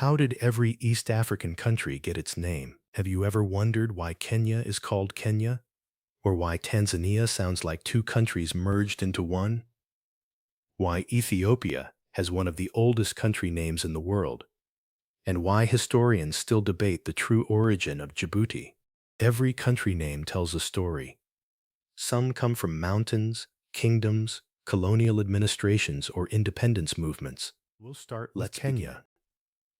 How did every East African country get its name? Have you ever wondered why Kenya is called Kenya? Or why Tanzania sounds like two countries merged into one? Why Ethiopia has one of the oldest country names in the world? And why historians still debate the true origin of Djibouti? Every country name tells a story. Some come from mountains, kingdoms, colonial administrations, or independence movements. We'll start with Kenya.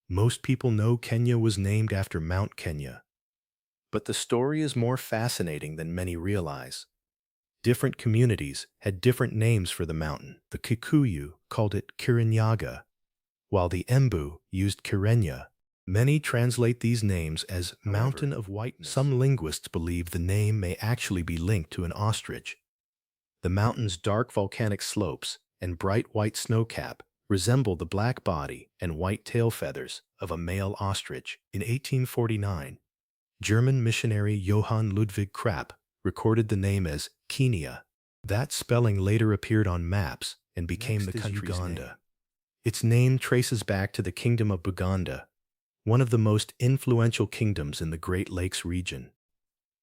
Most people know Kenya was named after Mount Kenya. But the story is more fascinating than many realize. Different communities had different names for the mountain. The Kikuyu called it Kirinyaga, while the Embu used Kirenya. Many translate these names as Mountain of Whiteness. Some linguists believe the name may actually be linked to an ostrich. The mountain's dark volcanic slopes and bright white snowcap resemble the black body and white tail feathers of a male ostrich. In 1849, German missionary Johann Ludwig Krapp recorded the name as Kenia. That spelling later appeared on maps and became the country's Uganda name. Its name traces back to the Kingdom of Buganda, one of the most influential kingdoms in the Great Lakes region.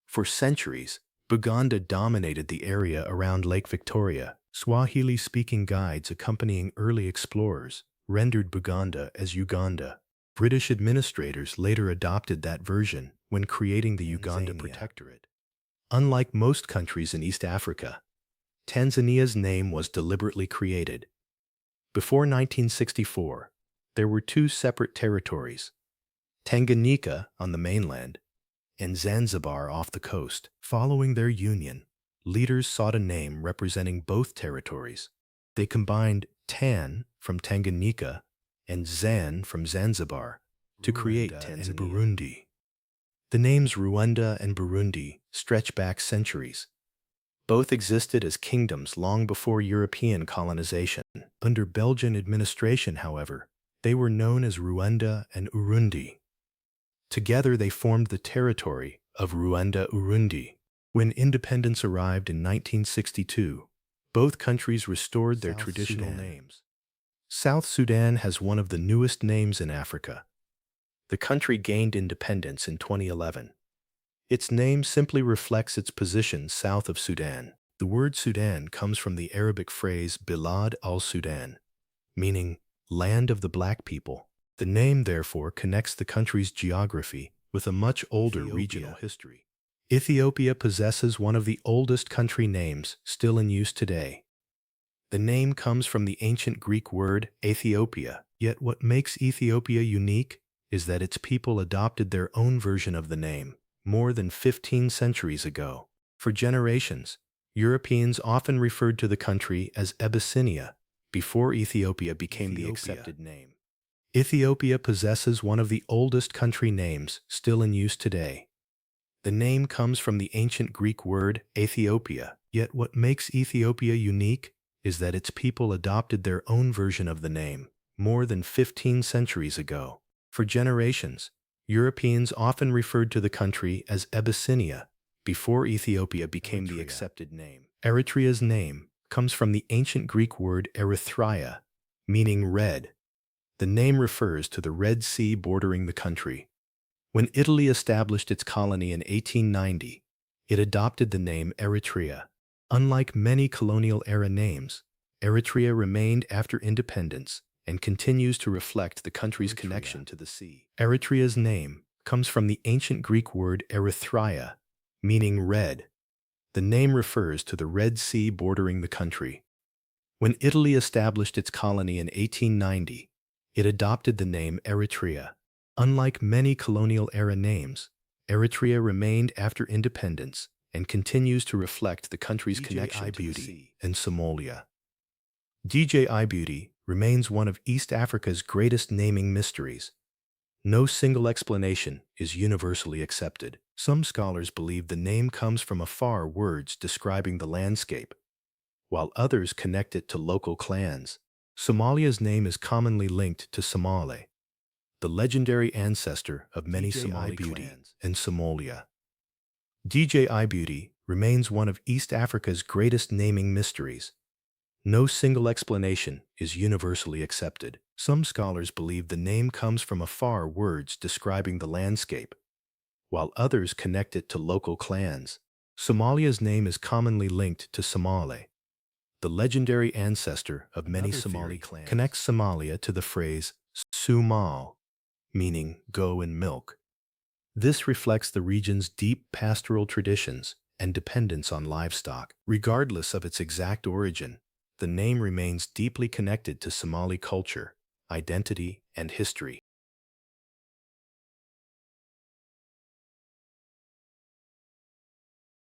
For centuries, Buganda dominated the area around Lake Victoria. Swahili-speaking guides accompanying early explorers rendered Buganda as Uganda. British administrators later adopted that version when creating the Uganda Protectorate. Unlike most countries in East Africa, Tanzania's name was deliberately created. Before 1964, there were two separate territories, Tanganyika on the mainland and Zanzibar off the coast. Following their union, leaders sought a name representing both territories. They combined Tan from Tanganyika and Zan from Zanzibar to create Tanzania and Burundi. The names Rwanda and Burundi stretch back centuries. Both existed as kingdoms long before European colonization. Under Belgian administration, however, they were known as Rwanda and Urundi. Together they formed the territory of Rwanda-Urundi. When independence arrived in 1962, both countries restored their traditional names. South Sudan has one of the newest names in Africa. The country gained independence in 2011. Its name simply reflects its position south of Sudan. The word Sudan comes from the Arabic phrase Bilad al-Sudan, meaning land of the black people. The name, therefore, connects the country's geography with a much older regional history. Ethiopia possesses one of the oldest country names still in use today. The name comes from the ancient Greek word Ethiopia, yet what makes Ethiopia unique is that its people adopted their own version of the name more than 15 centuries ago. For generations, Europeans often referred to the country as Abyssinia before Ethiopia became the accepted name. Ethiopia possesses one of the oldest country names still in use today. The name comes from the ancient Greek word Ethiopia, yet what makes Ethiopia unique is that its people adopted their own version of the name more than 15 centuries ago. For generations, Europeans often referred to the country as Abyssinia before Ethiopia became the accepted name. Eritrea's name comes from the ancient Greek word Erythraia, meaning red. The name refers to the Red Sea bordering the country. When Italy established its colony in 1890, it adopted the name Eritrea. Unlike many colonial-era names, Eritrea remained after independence and continues to reflect the country's connection to the sea. Eritrea's name comes from the ancient Greek word Erythraia, meaning red. The name refers to the Red Sea bordering the country. When Italy established its colony in 1890, it adopted the name Eritrea. Unlike many colonial-era names, Eritrea remained after independence and continues to reflect the country's connection to the sea and Somalia. Djibouti remains one of East Africa's greatest naming mysteries. No single explanation is universally accepted. Some scholars believe the name comes from afar words describing the landscape, while others connect it to local clans. Somalia's name is commonly linked to Somali, the legendary ancestor of many Somali clans in Somalia. Djibouti remains one of East Africa's greatest naming mysteries. No single explanation is universally accepted. Some scholars believe the name comes from afar words describing the landscape, while others connect it to local clans. Somalia's name is commonly linked to Somali, the legendary ancestor of many Somali clans. Connects Somalia to the phrase Sumal, meaning go and milk. This reflects the region's deep pastoral traditions and dependence on livestock. Regardless of its exact origin, the name remains deeply connected to Somali culture, identity, and history.